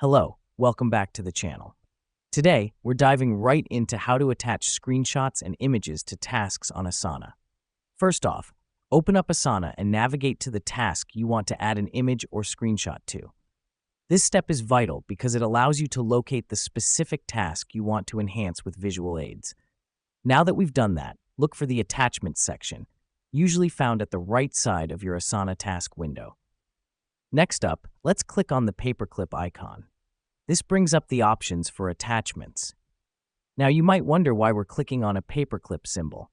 Hello, welcome back to the channel. Today, we're diving right into how to attach screenshots and images to tasks on Asana. First off, open up Asana and navigate to the task you want to add an image or screenshot to. This step is vital because it allows you to locate the specific task you want to enhance with visual aids. Now that we've done that, look for the Attachments section, usually found at the right side of your Asana task window. Next up, let's click on the paperclip icon. This brings up the options for attachments. Now you might wonder why we're clicking on a paperclip symbol.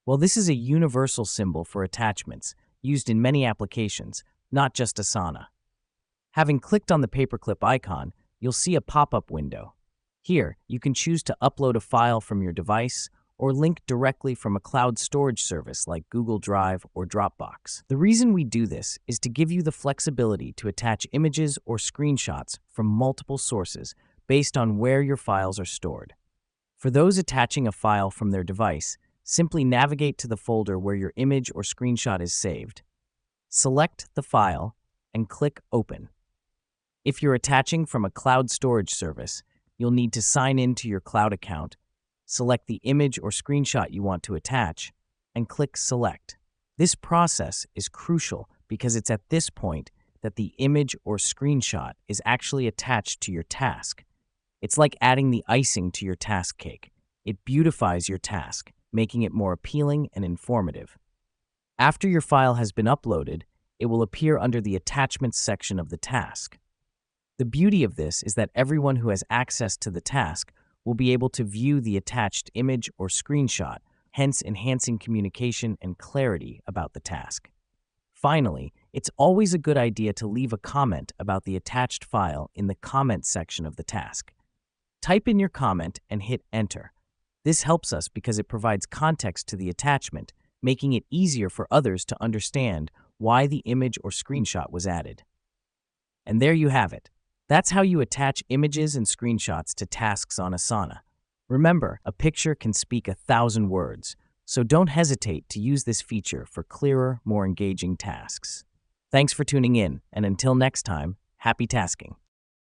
Well, this is a universal symbol for attachments, used in many applications, not just Asana. Having clicked on the paperclip icon, you'll see a pop-up window. Here, you can choose to upload a file from your device or link directly from a cloud storage service like Google Drive or Dropbox. The reason we do this is to give you the flexibility to attach images or screenshots from multiple sources based on where your files are stored. For those attaching a file from their device, simply navigate to the folder where your image or screenshot is saved. Select the file and click Open. If you're attaching from a cloud storage service, you'll need to sign in to your cloud account, select the image or screenshot you want to attach, and click Select. This process is crucial because it's at this point that the image or screenshot is actually attached to your task. It's like adding the icing to your task cake. It beautifies your task, making it more appealing and informative. After your file has been uploaded, it will appear under the Attachments section of the task. The beauty of this is that everyone who has access to the task will be able to view the attached image or screenshot, hence enhancing communication and clarity about the task. Finally, it's always a good idea to leave a comment about the attached file in the comments section of the task. Type in your comment and hit Enter. This helps us because it provides context to the attachment, making it easier for others to understand why the image or screenshot was added. And there you have it. That's how you attach images and screenshots to tasks on Asana. Remember, a picture can speak 1,000 words, so don't hesitate to use this feature for clearer, more engaging tasks. Thanks for tuning in, and until next time, happy tasking.